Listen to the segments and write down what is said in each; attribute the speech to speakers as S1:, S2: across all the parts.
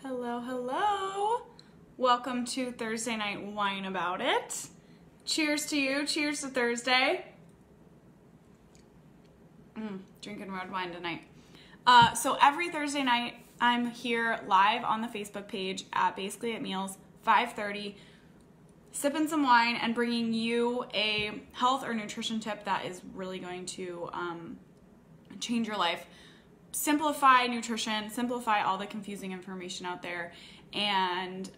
S1: Hello, hello. Welcome to Thursday Night Wine About It. Cheers to you. Cheers to Thursday. Drinking red wine tonight. So every Thursday night, I'm here live on the Facebook page at Basically at Meals, 5:30, sipping some wine and bringing you a health or nutrition tip that is really going to change your life. Simplify nutrition, simplify all the confusing information out there, and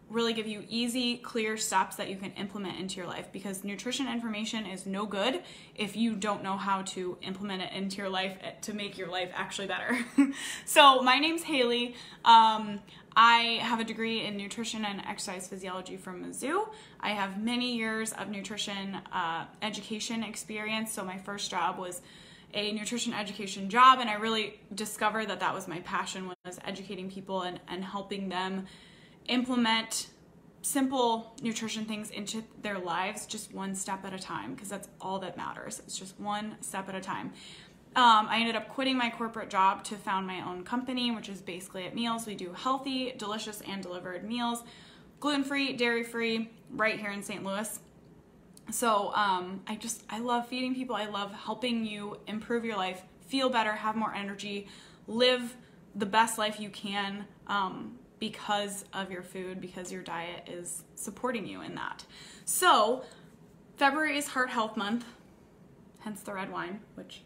S1: really give you easy, clear steps that you can implement into your life, because nutrition information is no good if you don't know how to implement it into your life to make your life actually better. So my name's Hayley. I have a degree in Nutrition and Exercise Physiology from Mizzou. I have many years of nutrition education experience. So my first job was a nutrition education job, and I really discovered that that was my passion, was educating people and helping them implement simple nutrition things into their lives just one step at a time, because that's all that matters. It's just one step at a time. I ended up quitting my corporate job to found my own company, which is Basically at Meals. We do healthy, delicious, and delivered meals, gluten-free, dairy-free, right here in St. Louis. So I love feeding people. I love helping you improve your life, feel better, have more energy, live the best life you can because of your food, because your diet is supporting you in that. So February is Heart Health Month, hence the red wine, which,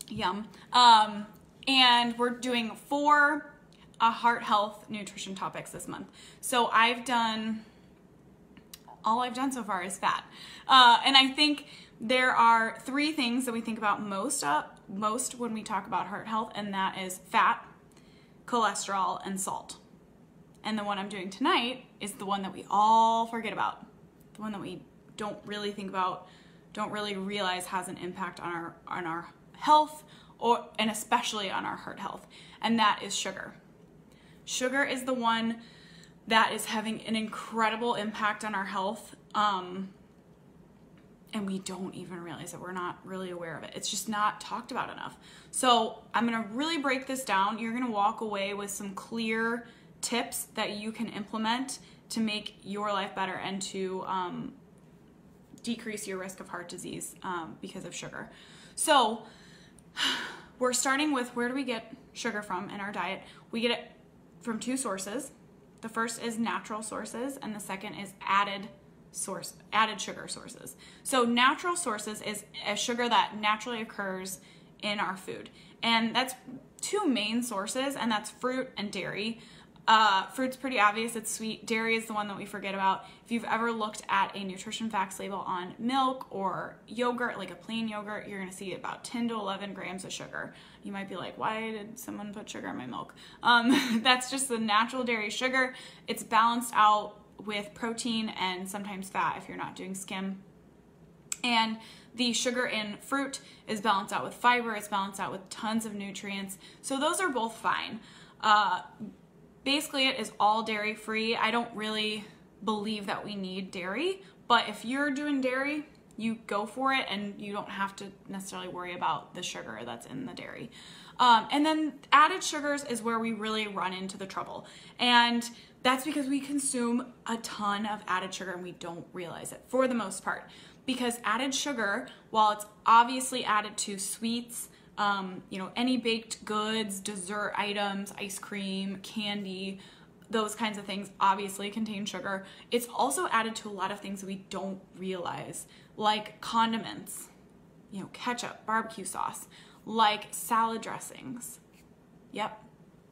S1: yum. And we're doing 4 heart health nutrition topics this month. So all I've done so far is fat. And I think there are 3 things that we think about most when we talk about heart health, and that is fat, cholesterol, and salt. And the one I'm doing tonight is the one that we all forget about, the one that we don't really think about, don't really realize has an impact on our health, and especially on our heart health, and that is sugar. Sugar is the one that is having an incredible impact on our health, and we don't even realize it. We're not really aware of it. It's just not talked about enough. So I'm gonna really break this down. You're gonna walk away with some clear tips that you can implement to make your life better and to decrease your risk of heart disease because of sugar. So we're starting with, where do we get sugar from in our diet? We get it from 2 sources. The first is natural sources, and the second is added sugar sources. So natural sources is a sugar that naturally occurs in our food. And that's 2 main sources, and that's fruit and dairy. Fruit's pretty obvious, it's sweet. Dairy is the one that we forget about. If you've ever looked at a nutrition facts label on milk or yogurt, like a plain yogurt, you're gonna see about 10 to 11 grams of sugar. You might be like, why did someone put sugar in my milk? That's just the natural dairy sugar. It's balanced out with protein and sometimes fat if you're not doing skim. And the sugar in fruit is balanced out with fiber, it's balanced out with tons of nutrients. So those are both fine. Basically, it is all dairy-free. I don't really believe that we need dairy, but if you're doing dairy, you go for it, and you don't have to necessarily worry about the sugar that's in the dairy. And then added sugars is where we really run into the trouble. And that's because we consume a ton of added sugar and we don't realize it for the most part. Because added sugar, while it's obviously added to sweets, any baked goods, dessert items, ice cream, candy, those kinds of things obviously contain sugar. It's also added to a lot of things that we don't realize, like condiments, ketchup, barbecue sauce, like salad dressings. Yep,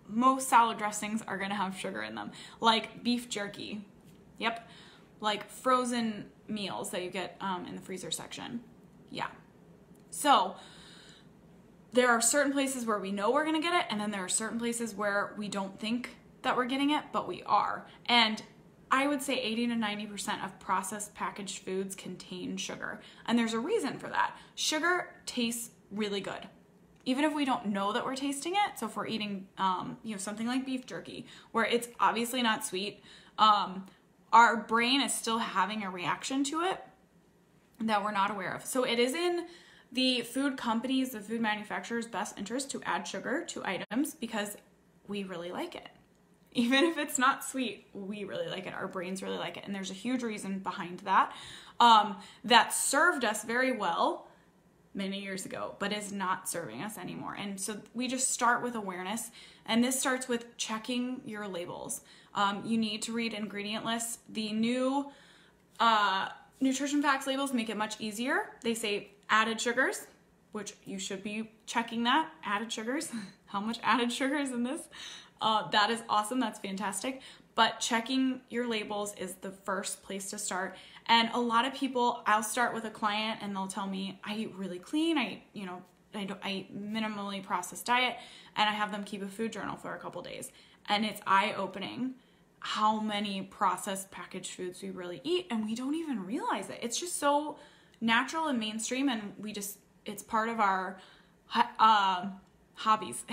S1: most salad dressings are gonna have sugar in them, like beef jerky. Yep, like frozen meals that you get in the freezer section. Yeah, so there are certain places where we know we're gonna get it, and then there are certain places where we don't think that we're getting it, but we are. And I would say 80 to 90% of processed packaged foods contain sugar. And there's a reason for that. Sugar tastes really good, even if we don't know that we're tasting it. So if we're eating something like beef jerky, where it's obviously not sweet, our brain is still having a reaction to it that we're not aware of. So it is in the food companies, the food manufacturers' best interest to add sugar to items, because we really like it. Even if it's not sweet, we really like it. Our brains really like it. And there's a huge reason behind that that served us very well many years ago, but is not serving us anymore. And so we just start with awareness. And this starts with checking your labels. You need to read ingredient lists. The new nutrition facts labels make it much easier. They say added sugars, which you should be checking that. Added sugars. How much added sugar is in this? That is awesome. That's fantastic. But checking your labels is the first place to start. And a lot of people, I'll start with a client and they'll tell me, I eat really clean. I eat minimally processed diet, and I have them keep a food journal for a couple days. And it's eye-opening how many processed packaged foods we really eat, and we don't even realize it. It's just so natural and mainstream, and it's part of our habits.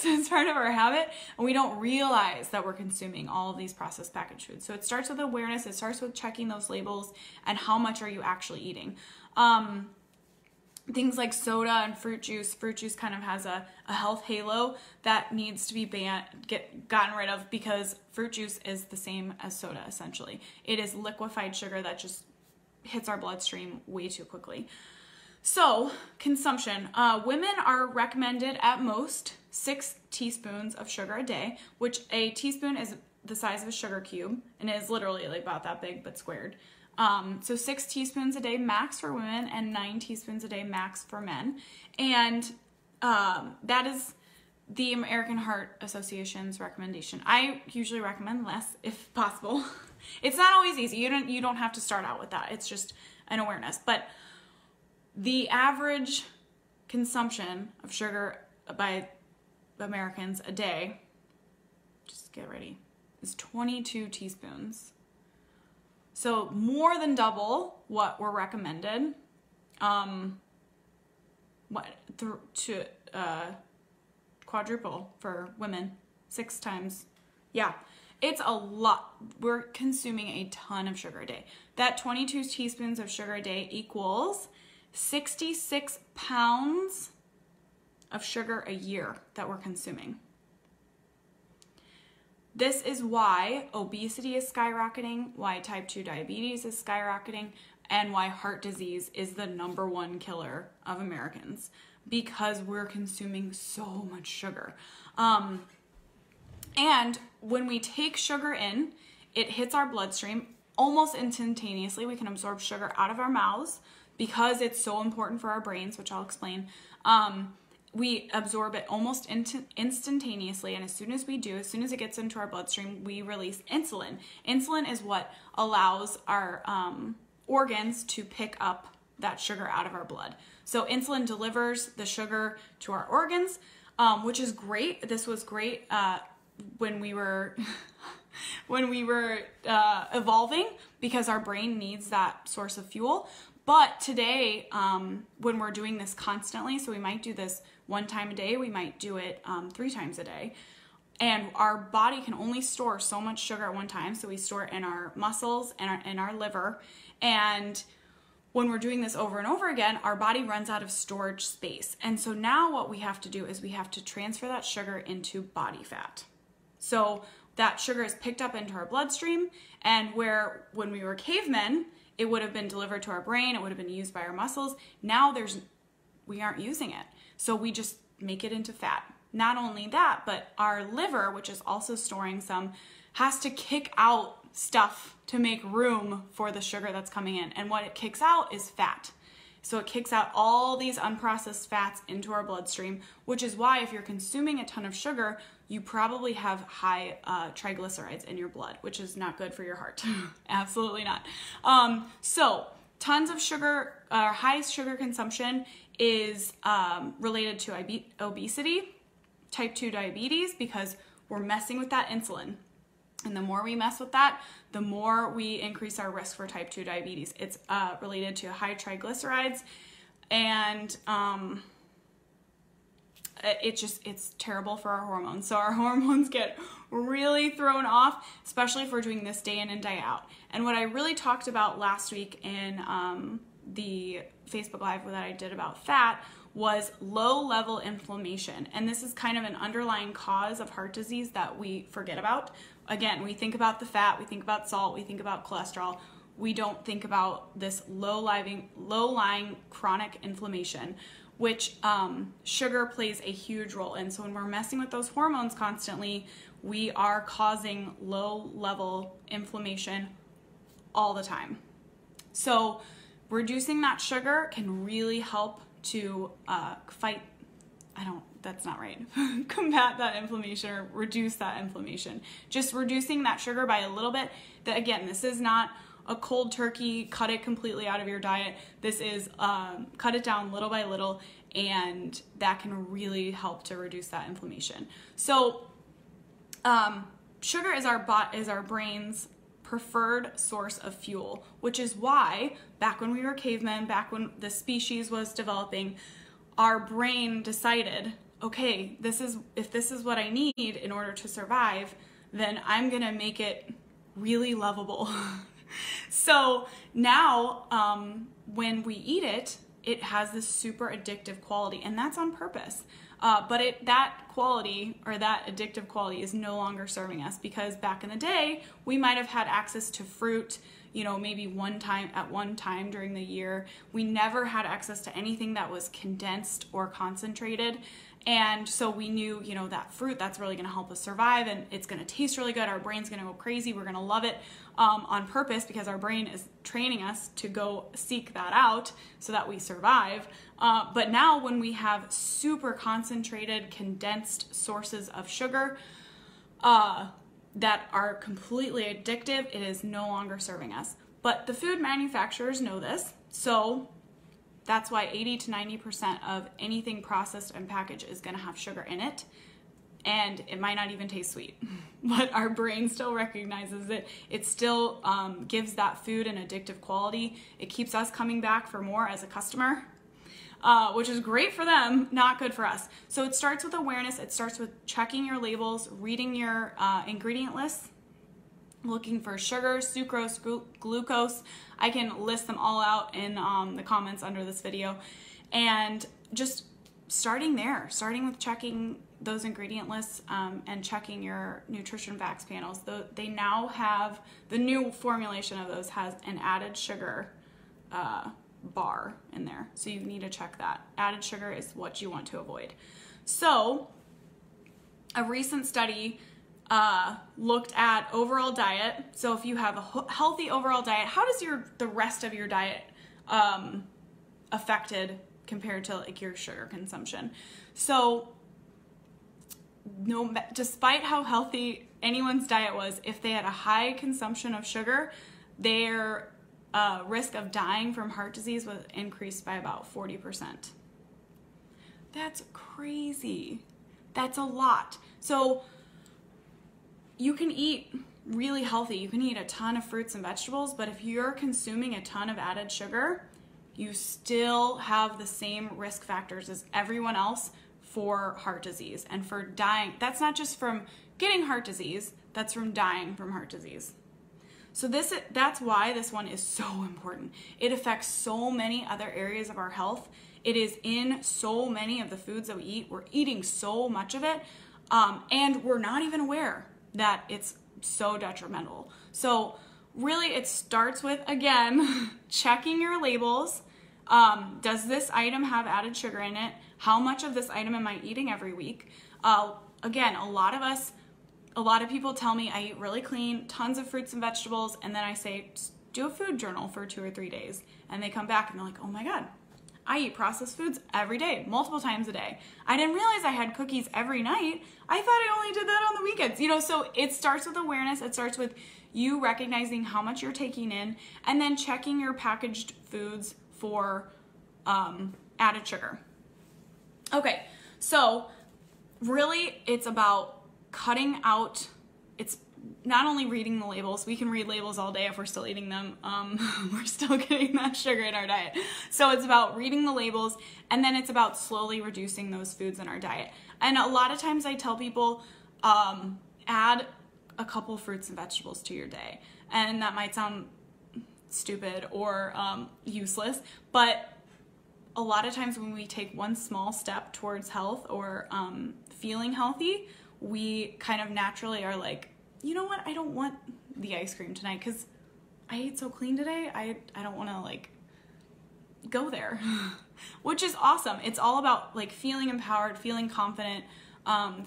S1: It's part of our habit, and we don't realize that we're consuming all of these processed packaged foods. So it starts with awareness. It starts with checking those labels and how much are you actually eating. Things like soda and fruit juice. Fruit juice kind of has a health halo that needs to be gotten rid of, because fruit juice is the same as soda, essentially. It is liquefied sugar that just hits our bloodstream way too quickly. So, consumption. Women are recommended at most 6 teaspoons of sugar a day, which a teaspoon is the size of a sugar cube, and it is literally like about that big but squared. So 6 teaspoons a day max for women and 9 teaspoons a day max for men. And that is the American Heart Association's recommendation. I usually recommend less if possible. It's not always easy. You don't have to start out with that. It's just an awareness. But the average consumption of sugar by Americans a day, just get ready, is 22 teaspoons. So more than double what we're recommended. Quadruple for women, 6 times. Yeah, it's a lot. We're consuming a ton of sugar a day. That 22 teaspoons of sugar a day equals 66 pounds of sugar a year that we're consuming. This is why obesity is skyrocketing, why type 2 diabetes is skyrocketing, and why heart disease is the #1 killer of Americans, because we're consuming so much sugar. And when we take sugar in, it hits our bloodstream almost instantaneously. We can absorb sugar out of our mouths because it's so important for our brains, which I'll explain. We absorb it almost instantaneously, and as soon as it gets into our bloodstream, we release insulin. Insulin is what allows our organs to pick up that sugar out of our blood. So insulin delivers the sugar to our organs, which is great. This was great when we were evolving, because our brain needs that source of fuel. But today, when we're doing this constantly, so we might do this 1 time a day, we might do it 3 times a day, and our body can only store so much sugar at one time, so we store it in our muscles and in our liver, and when we're doing this over and over again, our body runs out of storage space. And so now what we have to do is we have to transfer that sugar into body fat. So that sugar is picked up into our bloodstream, and where when we were cavemen, it would have been delivered to our brain, it would have been used by our muscles. Now we aren't using it. So we just make it into fat. Not only that, but our liver, which is also storing some, has to kick out stuff to make room for the sugar that's coming in. And what it kicks out is fat. So it kicks out all these unprocessed fats into our bloodstream, which is why if you're consuming a ton of sugar, you probably have high triglycerides in your blood, which is not good for your heart. Absolutely not. So tons of sugar, high sugar consumption is related to obesity, type 2 diabetes, because we're messing with that insulin. And the more we mess with that, the more we increase our risk for type 2 diabetes. It's related to high triglycerides, and it's terrible for our hormones. So our hormones get really thrown off, especially if we're doing this day in and day out. And what I really talked about last week in the Facebook Live that I did about fat was low-level inflammation. And this is kind of an underlying cause of heart disease that we forget about. Again, we think about the fat, we think about salt, we think about cholesterol. We don't think about this low-lying chronic inflammation, which sugar plays a huge role in. So when we're messing with those hormones constantly, we are causing low-level inflammation all the time. So reducing that sugar can really help to combat that inflammation or reduce that inflammation. Just reducing that sugar by a little bit. Again, this is not a cold turkey, cut it completely out of your diet. This is cut it down little by little, and that can really help to reduce that inflammation. So sugar is our brain's preferred source of fuel, which is why back when we were cavemen, back when the species was developing, our brain decided, okay, if this is what I need in order to survive, then I'm gonna make it really lovable. So now when we eat it, it has this super addictive quality, and that's on purpose. But that quality, or that addictive quality, is no longer serving us, because back in the day, we might have had access to fruit, maybe at one time during the year. We never had access to anything that was condensed or concentrated. And so we knew, that fruit, that's really going to help us survive, and it's going to taste really good. Our brain's going to go crazy. We're going to love it on purpose, because our brain is training us to go seek that out so that we survive. But now when we have super concentrated, condensed sources of sugar that are completely addictive, it is no longer serving us. But the food manufacturers know this, so that's why 80 to 90% of anything processed and packaged is going to have sugar in it. And it might not even taste sweet, but our brain still recognizes it. It still gives that food an addictive quality. It keeps us coming back for more as a customer, which is great for them, not good for us. So it starts with awareness. It starts with checking your labels, reading your ingredient lists, looking for sugar, sucrose, glucose. I can list them all out in the comments under this video. And just starting with checking those ingredient lists and checking your nutrition facts panels. They now have, the new formulation of those has an added sugar bar in there. So you need to check that. Added sugar is what you want to avoid. So a recent study looked at overall diet. So if you have a healthy overall diet, how does the rest of your diet affected compared to like your sugar consumption? So despite how healthy anyone's diet was, if they had a high consumption of sugar, their risk of dying from heart disease was increased by about 40%. That's crazy. That's a lot. So you can eat really healthy. You can eat a ton of fruits and vegetables, but if you're consuming a ton of added sugar, you still have the same risk factors as everyone else for heart disease and for dying. That's not just from getting heart disease, that's from dying from heart disease. So that's why this one is so important. It affects so many other areas of our health. It is in so many of the foods that we eat. We're eating so much of it, and we're not even aware that it's so detrimental. So really it starts with, again, checking your labels. Does this item have added sugar in it? How much of this item am I eating every week? Again, a lot of people tell me I eat really clean, tons of fruits and vegetables, and then I say, do a food journal for 2 or 3 days. And they come back and they're like, oh my God, I eat processed foods every day, multiple times a day. I didn't realize I had cookies every night. I thought I only did that on the weekends. So it starts with awareness. It starts with you recognizing how much you're taking in, and then checking your packaged foods for added sugar. Okay, so really it's about cutting out, it's not only reading the labels. We can read labels all day if we're still eating them. We're still getting that sugar in our diet. So it's about reading the labels, and then it's about slowly reducing those foods in our diet. And a lot of times I tell people, add a couple fruits and vegetables to your day. And that might sound stupid or useless, but a lot of times when we take one small step towards health or feeling healthy, we kind of naturally are like, you know what, I don't want the ice cream tonight because I ate so clean today. I don't want to like go there, which is awesome. It's all about like feeling empowered, feeling confident,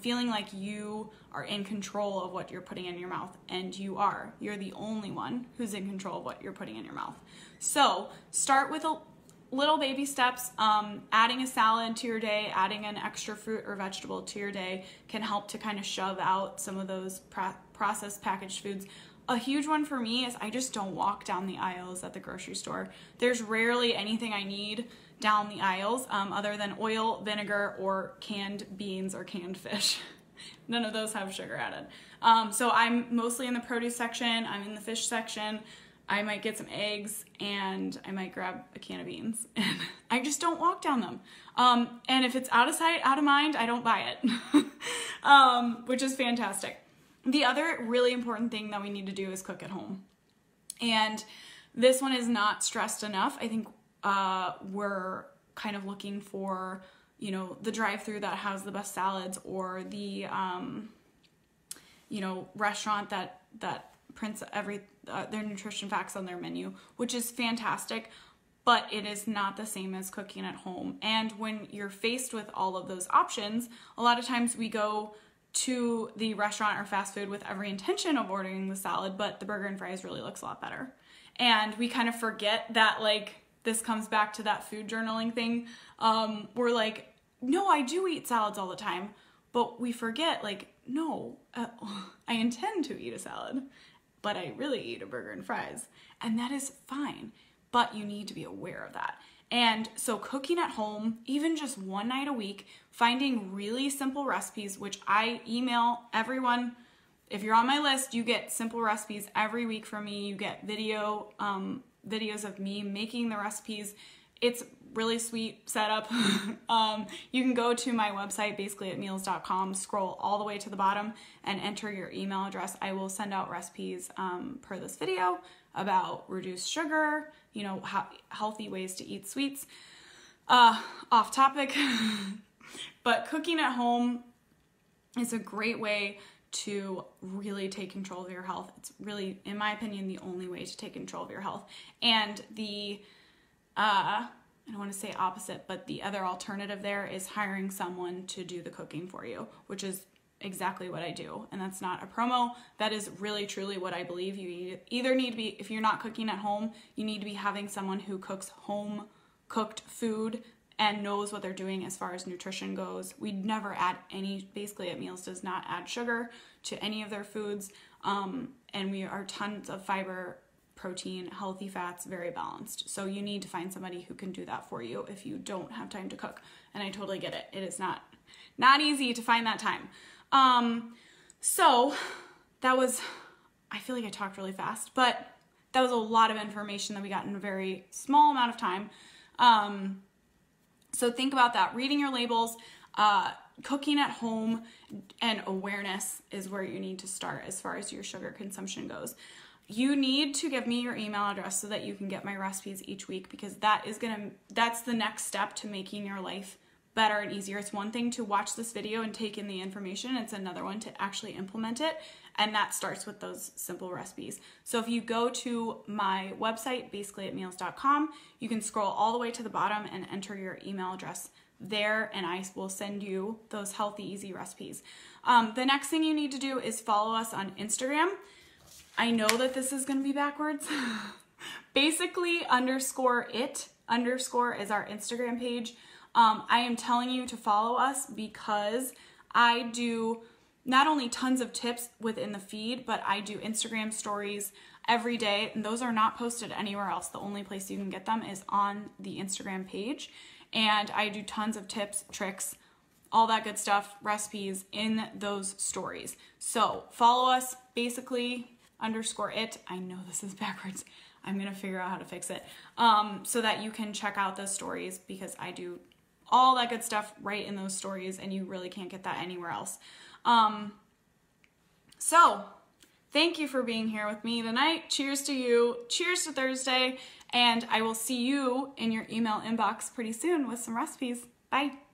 S1: feeling like you are in control of what you're putting in your mouth, and you are. You're the only one who's in control of what you're putting in your mouth. So start with little baby steps. Adding a salad to your day, adding an extra fruit or vegetable to your day can help to kind of shove out some of those processed packaged foods. A huge one for me is I just don't walk down the aisles at the grocery store. There's rarely anything I need down the aisles other than oil, vinegar, or canned beans or canned fish. None of those have sugar added. So I'm mostly in the produce section. I'm in the fish section. I might get some eggs and I might grab a can of beans. And I just don't walk down them. And if it's out of sight, out of mind, I don't buy it, which is fantastic. The other really important thing that we need to do is cook at home. And this one is not stressed enough. I think we're kind of looking for, you know, the drive-through that has the best salads, or the, you know, restaurant that prints their nutrition facts on their menu, which is fantastic, but it is not the same as cooking at home. And when you're faced with all of those options, a lot of times we go to the restaurant or fast food with every intention of ordering the salad, but the burger and fries really looks a lot better. And we kind of forget that, like, this comes back to that food journaling thing. We're like, no, I do eat salads all the time, but we forget, like, no, I intend to eat a salad, but I really eat a burger and fries. And that is fine, but you need to be aware of that. And so cooking at home, even just one night a week, finding really simple recipes, which I email everyone. If you're on my list, you get simple recipes every week from me. You get videos of me making the recipes. It's really sweet setup. You can go to my website, basicallyatmeals.com, scroll all the way to the bottom and enter your email address. I will send out recipes per this video about reduced sugar, you know, healthy ways to eat sweets. Off topic, but cooking at home is a great way to really take control of your health. It's really, in my opinion, the only way to take control of your health. And the, I don't want to say opposite, but the other alternative there is hiring someone to do the cooking for you, which is exactly what I do. And that's not a promo. That is really, truly what I believe. You either need to be, if you're not cooking at home, you need to be having someone who cooks home cooked food and knows what they're doing as far as nutrition goes. We never add any, Basically at Meals does not add sugar to any of their foods. And we are tons of fiber, protein, healthy fats, very balanced. So you need to find somebody who can do that for you if you don't have time to cook. And I totally get it. It is not easy to find that time. So that was, I feel like I talked really fast, but that was a lot of information that we got in a very small amount of time. So think about that. Reading your labels, cooking at home, and awareness is where you need to start as far as your sugar consumption goes. You need to give me your email address so that you can get my recipes each week, because that's the next step to making your life better and easier. It's one thing to watch this video and take in the information. It's another one to actually implement it. And that starts with those simple recipes. So if you go to my website, basicallyatmeals.com, you can scroll all the way to the bottom and enter your email address there, and I will send you those healthy, easy recipes. The next thing you need to do is follow us on Instagram. I know that this is going to be backwards. Basically _it_ is our Instagram page. I am telling you to follow us because I do not only tons of tips within the feed, but I do Instagram stories every day, and those are not posted anywhere else. The only place you can get them is on the Instagram page. And I do tons of tips, tricks, all that good stuff, recipes in those stories. So follow us, basically _it. I know this is backwards. I'm going to figure out how to fix it so that you can check out those stories, because I do all that good stuff right in those stories, and you really can't get that anywhere else. So Thank you for being here with me tonight. Cheers to you. Cheers to Thursday. And I will see you in your email inbox pretty soon with some recipes. Bye.